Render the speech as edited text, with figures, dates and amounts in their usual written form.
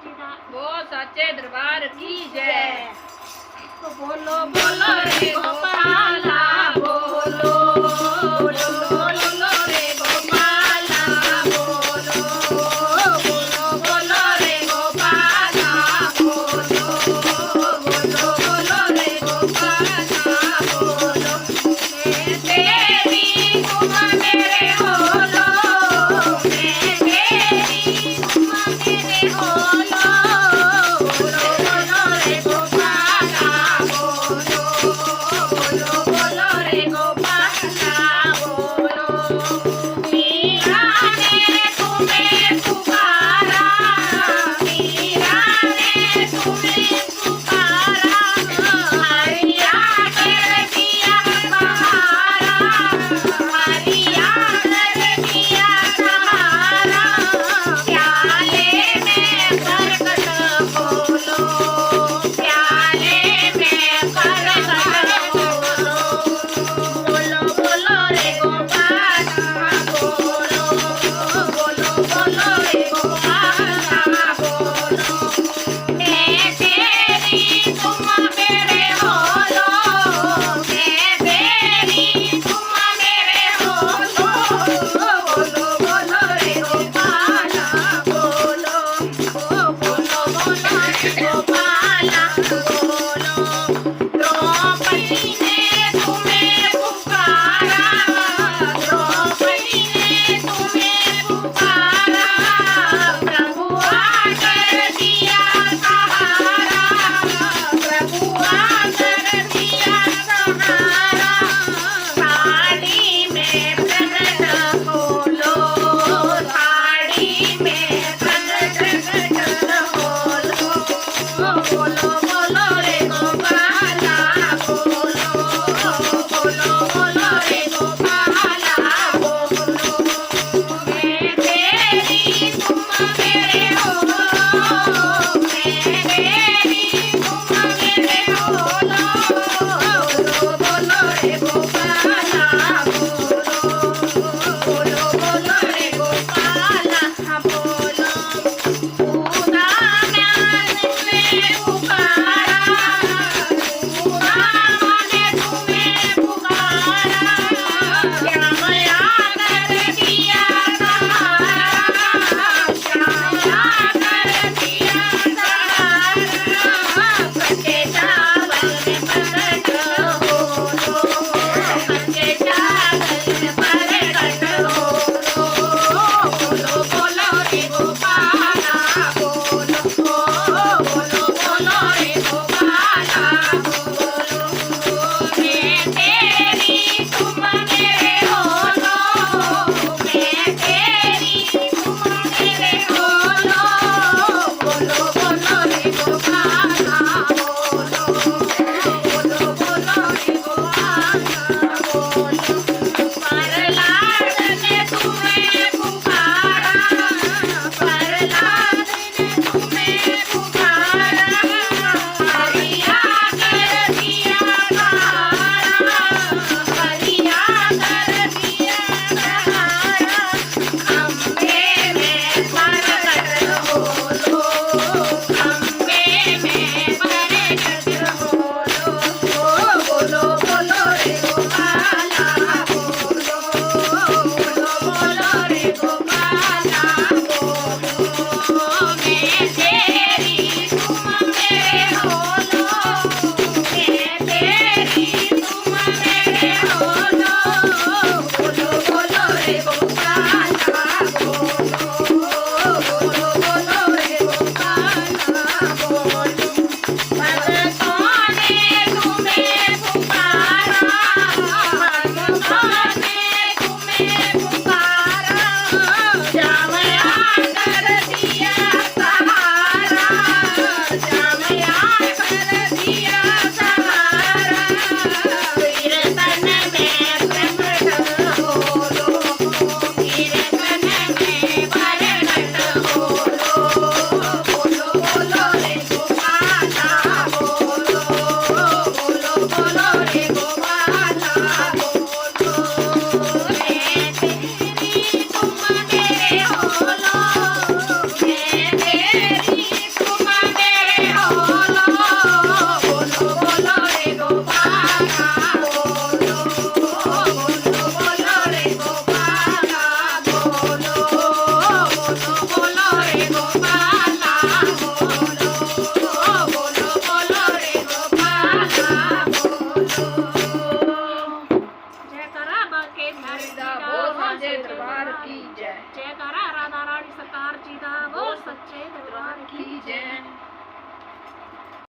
वो सच्चे दरबार की जय। तो बोलो बोलो रे गोपाला बोलो बोलो बोलो रे गोपाला बोलो बोलो बोलो रे गोपाला बोलो बोलो बोलो रे गोपाला बोलो मैं तेरी तुम मेरे होलो मैं तेरी तुम मेरे होलो बोलो बोलो रे गोपाला बोलो बोलो बोलो रे गोपाला बोलो मीरा ने तुम्हें पुकारा मीरा ने तुम्हें पुकारा हरिया कर दिया सहारा हरिया कर दिया सहारा प्याले में करकट खोलो प्याले में करकट खोलो बोलो बोलो रे गोपाला बोलो बोलो बोलो रे गोपाला बोलो मैं तेरी तुम मेरे होलो मैं तेरी तुम मेरे होलो बोलो बोलो रे गोपाला बोलो बोलो बोलो रे गोपाला बोलो द्रौपदी ने तुम्हें पुकारा द्रौपदी ने तुम्हें पुकारा प्रभु आकर दिया सहारा प्रभु आकर दिया सहारा साड़ी में प्रगट खोलो साड़ी में प्रगट खोलो बोलो बोलो रे गोपाला बोलो बोलो बोलो रे गोपाला बोलो मैं तेरी तुम मेरे होलो मैं तेरी तुम मेरे होलो बोलो बोलो रे गोपाला बोलो बोलो बोलो रे गोपाला बोलो पूरा ज्ञान ने पुकारा पूरा ने तुम्हें पुकारा श्यामया कर दिया सहारा श्यामया कर दिया सहारा कच्चे चावल में प्रकट होलो कच्चे चावल में प्रकट होलो बोलो बोलो रे गोपाला बोलो बोलो बोलो रे गोपाला बोलो मैं तेरी तुम मेरे होलो मैं तेरी तुम मेरे होलो बोलो बोलो रे गोपाला बोलो बोलो बोलो रे गोपाला बोलो प्रहलाद ने तुम्हें पुकारा प्रहलाद ने तुम्हें पुकारा हरिया कर दिया सहारा हरिया कर दिया सहारा अम्बे में प्रकट होलो अम्बे में प्रकट होलो बोलो बोलो रे गोपाला बोलो बोलो बोलो रे गोपाला बोलो मैं तेरी तुम मेरे होलो मैं तेरी तुम मेरे होलो बोलो बोलो रे गोपाला बोलो बोलो बोलो रे गोपाला बोलो भक्तों ने तुम्हें पुकारा भक्तों ने तुम्हें पुकारा श्यामया कर दिया सहारा श्यामया कर दिया सहारा कीर्तन में प्रकट होलो कीर्तन में प्रकट होलो बोलो बोलो रे गोपाला बोलो बोलो बोलो रे गोपाला बोलो मैं तेरी तुम मेरे होलो मैं तेरी ਦਾ ਬੋਲ ਸਾਂਝੇ ਦਰਬਾਰ ਕੀ ਜੈ। ਜੈਕਾਰਾ ਰਾਧਾ ਰਾਣੀ ਸਰਕਾਰ ਜੀ ਦਾ ਬੋਲ ਸੱਚੇ ਦਰਬਾਰ ਕੀ ਜੈ।